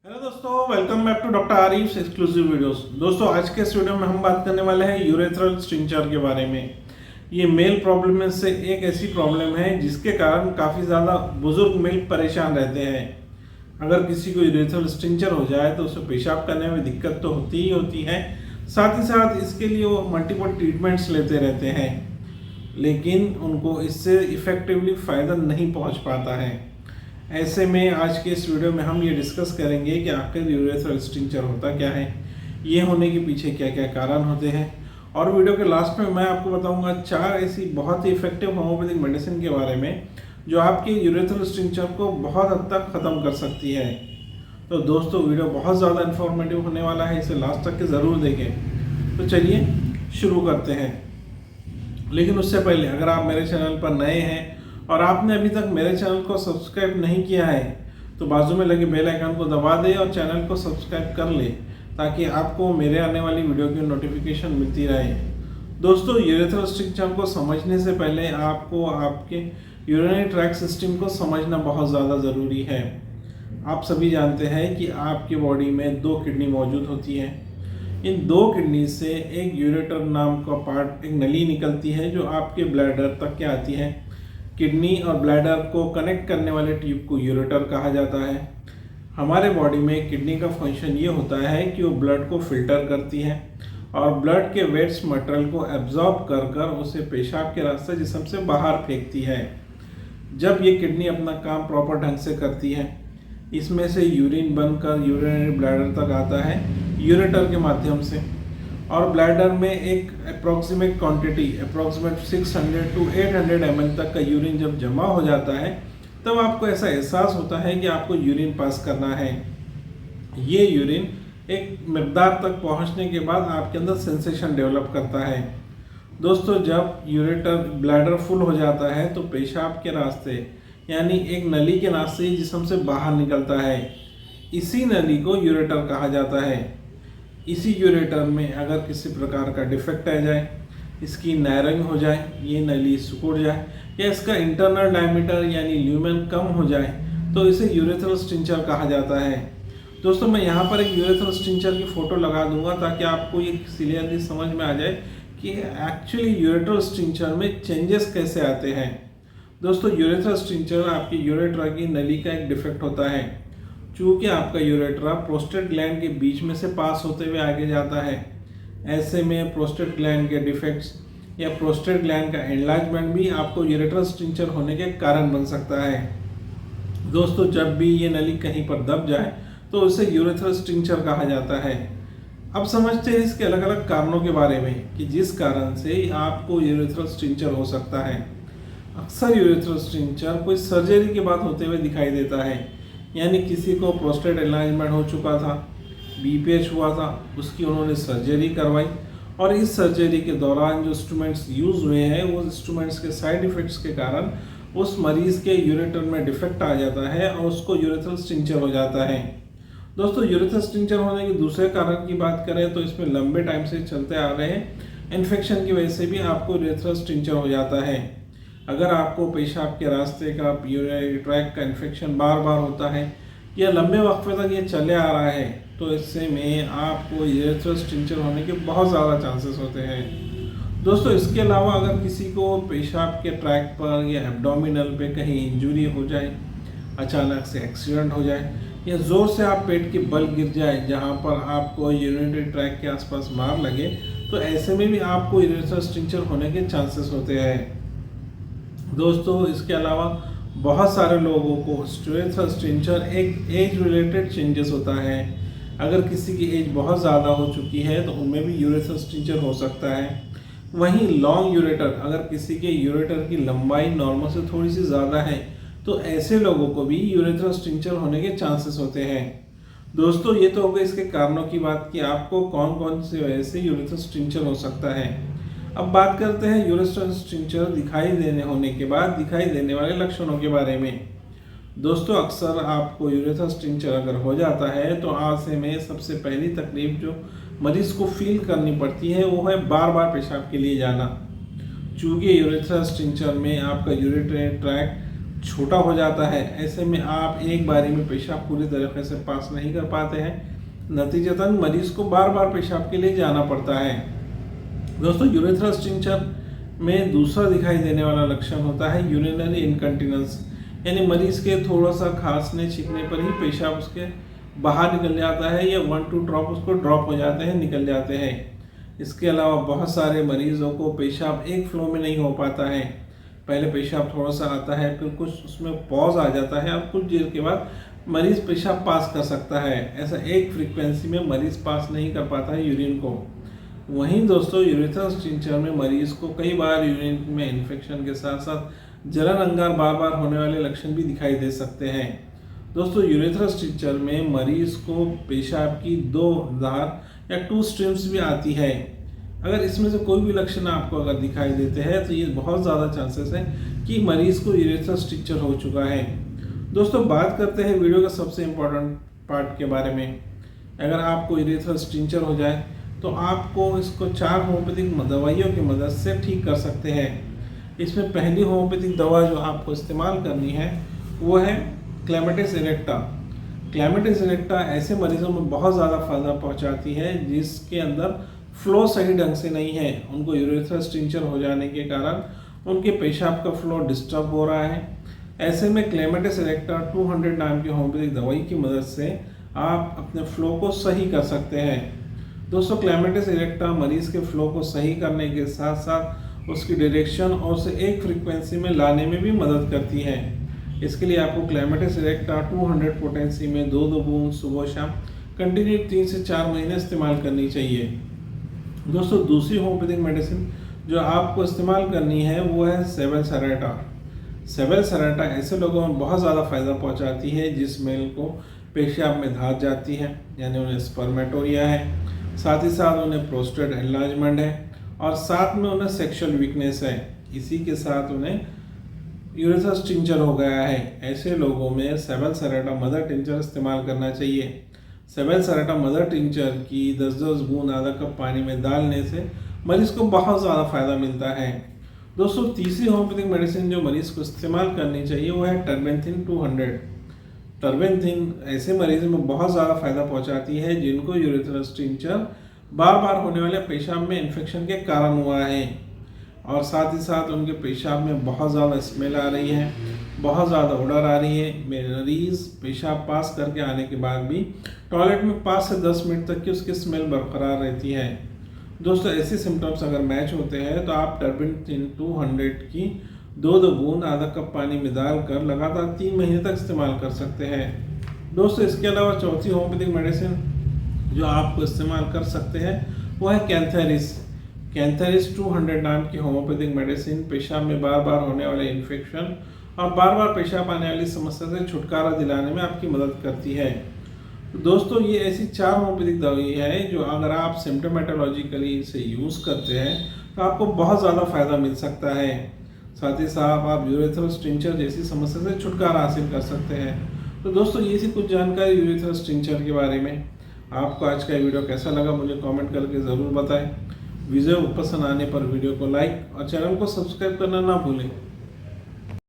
Hello दोस्तों, welcome back to doctor Arif exclusive videos. दोस्तों, आज के इस वीडियो में हम बात करने वाले हैं यूरेथ्रल स्टिंचर के बारे में। ये मेल प्रॉब्लम में से एक ऐसी प्रॉब्लम है जिसके कारण काफ़ी ज़्यादा बुजुर्ग मेल परेशान रहते हैं। अगर किसी को यूरेथ्रल स्टिंचर हो जाए तो उसे पेशाब करने में दिक्कत तो होती ही होती है, साथ ही साथ इसके लिए वो मल्टीपल ट्रीटमेंट्स लेते रहते हैं, लेकिन उनको इससे इफेक्टिवली फ़ायदा नहीं पहुँच पाता है। ऐसे में आज के इस वीडियो में हम ये डिस्कस करेंगे कि आखिर यूरेथ्रल स्टिंचर होता क्या है, ये होने के पीछे क्या क्या कारण होते हैं, और वीडियो के लास्ट में मैं आपको बताऊंगा 4 ऐसी बहुत ही इफेक्टिव होम्योपैथिक मेडिसिन के बारे में जो आपके यूरेथ्रल स्टिंचर को बहुत हद तक ख़त्म कर सकती है। तो दोस्तों, वीडियो बहुत ज़्यादा इन्फॉर्मेटिव होने वाला है, इसे लास्ट तक के ज़रूर देखें। तो चलिए शुरू करते हैं। लेकिन उससे पहले अगर आप मेरे चैनल पर नए हैं और आपने अभी तक मेरे चैनल को सब्सक्राइब नहीं किया है तो बाजू में लगे बेल आइकन को दबा दें और चैनल को सब्सक्राइब कर लें, ताकि आपको मेरे आने वाली वीडियो की नोटिफिकेशन मिलती रहे। दोस्तों, यूरेथ्रल स्टिंचर को समझने से पहले आपको आपके यूरिनरी ट्रैक्ट सिस्टम को समझना बहुत ज़्यादा ज़रूरी है। आप सभी जानते हैं कि आपकी बॉडी में 2 किडनी मौजूद होती हैं। इन 2 किडनी से एक यूरेटर नाम का पार्ट, एक नली निकलती है जो आपके ब्लैडर तक के आती है। किडनी और ब्लैडर को कनेक्ट करने वाले ट्यूब को यूरेटर कहा जाता है। हमारे बॉडी में किडनी का फंक्शन ये होता है कि वो ब्लड को फिल्टर करती है और ब्लड के वेस्ट मटेरियल को एब्जॉर्ब कर कर उसे पेशाब के रास्ते जिस्म से बाहर फेंकती है। जब ये किडनी अपना काम प्रॉपर ढंग से करती है, इसमें से यूरिन बनकर यूरिनरी ब्लैडर तक आता है यूरेटर के माध्यम से, और ब्लैडर में एक approximate quantity approximate 600 to 800 ml तक का यूरिन जब जमा हो जाता है तब आपको ऐसा एहसास होता है कि आपको यूरिन पास करना है। ये यूरिन एक मकदार तक पहुंचने के बाद आपके अंदर सेंसेशन डेवलप करता है। दोस्तों, जब यूरेटर ब्लैडर फुल हो जाता है तो पेशाब के रास्ते यानी एक नली के रास्ते जिस्म से बाहर निकलता है। इसी नली को यूरेटर कहा जाता है। इसी यूरेटर में अगर किसी प्रकार का डिफेक्ट आ जाए, इसकी नैरिंग हो जाए, ये नली सिकुड़ जाए, या इसका इंटरनल डायमीटर यानी ल्यूमेन कम हो जाए तो इसे यूरेथ्रल स्टिंचर कहा जाता है। दोस्तों, मैं यहाँ पर एक यूरेथ्रल स्टिंचर की फ़ोटो लगा दूंगा ताकि आपको ये क्लियरली समझ में आ जाए कि एक्चुअली यूरेथ्रल स्टिंचर में चेंजेस कैसे आते हैं। दोस्तों, यूरेथ्रल स्टिंचर आपकी यूरेट्रा की नली का एक डिफेक्ट होता है। चूँकि आपका यूरेट्रा प्रोस्टेट ग्लैंड के बीच में से पास होते हुए आगे जाता है, ऐसे में प्रोस्टेट ग्लैंड के डिफेक्ट्स या प्रोस्टेट ग्लैंड का एनलार्जमेंट भी आपको यूरेथ्रल स्टिंचर होने के कारण बन सकता है। दोस्तों, जब भी ये नली कहीं पर दब जाए तो उसे यूरेथ्रल स्टिंचर कहा जाता है। अब समझते हैं इसके अलग अलग कारणों के बारे में कि जिस कारण से आपको यूरेथ्रल स्टिंचर हो सकता है। अक्सर यूरेथ्रल स्टिंचर कोई सर्जरी के बाद होते हुए दिखाई देता है, यानी किसी को प्रोस्टेट एनलार्जमेंट हो चुका था, बीपीएच हुआ था, उसकी उन्होंने सर्जरी करवाई, और इस सर्जरी के दौरान जो इंस्ट्रूमेंट्स यूज़ हुए हैं वो इंस्ट्रूमेंट्स के साइड इफ़ेक्ट्स के कारण उस मरीज़ के यूरेटर में डिफेक्ट आ जाता है और उसको यूरेथ्रल स्टिंचर हो जाता है। दोस्तों, यूरेथ्रल स्टिंचर होने के दूसरे कारण की बात करें तो इसमें लंबे टाइम से चलते आ रहे हैं इन्फेक्शन की वजह से भी आपको यूरेथ्रल स्टिंचर हो जाता है। अगर आपको पेशाब के रास्ते का यूरिनरी ट्रैक्ट का इन्फेक्शन बार बार होता है या लंबे वक्फे तक ये चले आ रहा है तो इससे में आपको यूरेथ्रल स्टिंचर होने के बहुत ज़्यादा चांसेस होते हैं। दोस्तों, इसके अलावा अगर किसी को पेशाब के ट्रैक पर या एब्डोमिनल पे कहीं इंजरी हो जाए, अचानक से एक्सीडेंट हो जाए, या ज़ोर से आप पेट के बल गिर जाए जहाँ पर आपको यूरिनरी ट्रैक के आसपास मार लगे, तो ऐसे में भी आपको यूरेथ्रल स्टिंचर होने के चांसेस होते हैं। दोस्तों, इसके अलावा बहुत सारे लोगों को यूरेथ्रल स्टिंचर एक एज रिलेटेड चेंजेस होता है। अगर किसी की एज बहुत ज़्यादा हो चुकी है तो उनमें भी यूरेथ्रल स्टिंचर हो सकता है। वहीं लॉन्ग यूरेटर, अगर किसी के यूरेटर की लंबाई नॉर्मल से थोड़ी सी ज़्यादा है तो ऐसे लोगों को भी यूरेथ्रल स्टिंचर होने के चांसेस होते हैं। दोस्तों, ये तो हो गई इसके कारणों की बात कि आपको कौन कौन से वजह से यूरेथ्रल स्टिंचर हो सकता है। अब बात करते हैं यूरेथ्रल स्टिंचर दिखाई देने वाले लक्षणों के बारे में। दोस्तों, अक्सर आपको यूरेथ्रल स्टिंचर अगर हो जाता है तो ऐसे में सबसे पहली तकलीफ जो मरीज को फील करनी पड़ती है वो है बार बार पेशाब के लिए जाना। चूँकि यूरेथ्रल स्टिंचर में आपका यूरिनरी ट्रैक्ट छोटा हो जाता है। ऐसे में आप एक बारी में पेशाब पूरी तरीके से पास नहीं कर पाते हैं, नतीजतन मरीज को बार बार पेशाब के लिए जाना पड़ता है। दोस्तों, यूरेथ्रल स्टिंचर में दूसरा दिखाई देने वाला लक्षण होता है यूरिनरी इनकंटिनेंस, यानी मरीज के थोड़ा सा खांसने छींकने पर ही पेशाब उसके बाहर निकल जाता है, या 1-2 ड्रॉप उसको ड्रॉप हो जाते हैं, निकल जाते हैं। इसके अलावा बहुत सारे मरीजों को पेशाब एक फ्लो में नहीं हो पाता है। पहले पेशाब थोड़ा सा आता है, फिर कुछ उसमें पॉज आ जाता है, और कुछ देर के बाद मरीज पेशाब पास कर सकता है। ऐसा एक फ्रीक्वेंसी में मरीज पास नहीं कर पाता है यूरिन को। वहीं दोस्तों, यूरेथ्रल स्टिंचर में मरीज को कई बार यूरिन में इन्फेक्शन के साथ साथ जलन, अंगार बार बार होने वाले लक्षण भी दिखाई दे सकते हैं। दोस्तों, यूरेथ्रल स्टिंचर में मरीज को पेशाब की 2 धार या 2 स्ट्रीम्स भी आती है। अगर इसमें से कोई भी लक्षण आपको अगर दिखाई देते हैं तो ये बहुत ज़्यादा चांसेस है कि मरीज को यूरेथ्रल स्टिंचर हो चुका है। दोस्तों, बात करते हैं वीडियो का सबसे इम्पोर्टेंट पार्ट के बारे में। अगर आपको यूरेथ्रल स्टिंचर हो जाए तो आपको इसको 4 होम्योपैथिक दवाइयों की मदद से ठीक कर सकते हैं। इसमें पहली होम्योपैथिक दवा जो आपको इस्तेमाल करनी है वो है क्लैमिटिस इरेक्टा। क्लैमिटिस इरेक्टा ऐसे मरीजों में बहुत ज़्यादा फायदा पहुंचाती है जिसके अंदर फ्लो सही ढंग से नहीं है। उनको यूरेथ्रल स्टिंचर हो जाने के कारण उनके पेशाब का फ्लो डिस्टर्ब हो रहा है। ऐसे में क्लैमिटिस इरेक्टा 200 नाम की होम्योपैथिक दवाई की मदद से आप अपने फ्लो को सही कर सकते हैं। दोस्तों, क्लैमिटिस इरेक्टा मरीज के फ्लो को सही करने के साथ साथ उसकी डायरेक्शन और उसे एक फ्रीक्वेंसी में लाने में भी मदद करती है। इसके लिए आपको क्लैमिटिस इरेक्टा 200 पोटेंसी में 2-2 बूंद सुबह शाम कंटिन्यू 3 से 4 महीने इस्तेमाल करनी चाहिए। दोस्तों, दूसरी होम्योपैथिक मेडिसिन जो आपको इस्तेमाल करनी है वो है सेवेल्सारेटा। सेवेल्सारेटा ऐसे लोगों में बहुत ज़्यादा फायदा पहुंचाती है जिस मेल को पेशाब में धार जाती है, यानी उन्हें स्पर्मेटोरिया है, साथ ही साथ उन्हें प्रोस्टेट एनलार्जमेंट है, और साथ में उन्हें सेक्सुअल वीकनेस है। इसी के साथ उन्हें यूरेथ्रल स्टिंचर हो गया है। ऐसे लोगों में सेवेल्सारेटा मदर टिंचर इस्तेमाल करना चाहिए। सेवेल्सारेटा मदर टिंचर की 10-10 बूंद आधा कप पानी में डालने से मरीज को बहुत ज़्यादा फायदा मिलता है। दोस्तों, तीसरी होम्योपैथिक मेडिसिन जो मरीज को इस्तेमाल करनी चाहिए वो है टर्बेंथिन 200। टर्बेंथिन ऐसे मरीजों में बहुत ज़्यादा फायदा पहुंचाती है जिनको यूरेथ्रल स्टिंचर बार बार होने वाले पेशाब में इन्फेक्शन के कारण हुआ है, और साथ ही साथ उनके पेशाब में बहुत ज़्यादा स्मेल आ रही है, बहुत ज़्यादा ओडर आ रही है। मरीज पेशाब पास करके आने के बाद भी टॉयलेट में 5 से 10 मिनट तक की उसकी स्मेल बरकरार रहती है। दोस्तों, ऐसे सिम्टम्स अगर मैच होते हैं तो आप टर्बेंथिन 200 की 2-2 बूंद आधा कप पानी में डालकर लगातार 3 महीने तक इस्तेमाल कर सकते हैं। दोस्तों, इसके अलावा चौथी होम्योपैथिक मेडिसिन जो आपको इस्तेमाल कर सकते हैं वो है कैंथेरिस। कैंथेरिस 200 नाम की होम्योपैथिक मेडिसिन पेशाब में बार बार होने वाले इन्फेक्शन और बार बार पेशाब आने वाली समस्या से छुटकारा दिलाने में आपकी मदद करती है। तो दोस्तों, ये ऐसी 4 होम्योपैथिक दवाई है जो अगर आप सिम्टोमेटोलॉजिकली इसे यूज़ करते हैं तो आपको बहुत ज़्यादा फायदा मिल सकता है। साथ ही साथ आप यूरेथ्रल स्टिंचर जैसी समस्या से छुटकारा हासिल कर सकते हैं। तो दोस्तों, ये सी कुछ जानकारी यूरेथ्रल स्टिंचर के बारे में। आपको आज का वीडियो कैसा लगा मुझे कमेंट करके ज़रूर बताएं। वीडियो पसंद आने पर वीडियो को लाइक और चैनल को सब्सक्राइब करना ना भूलें।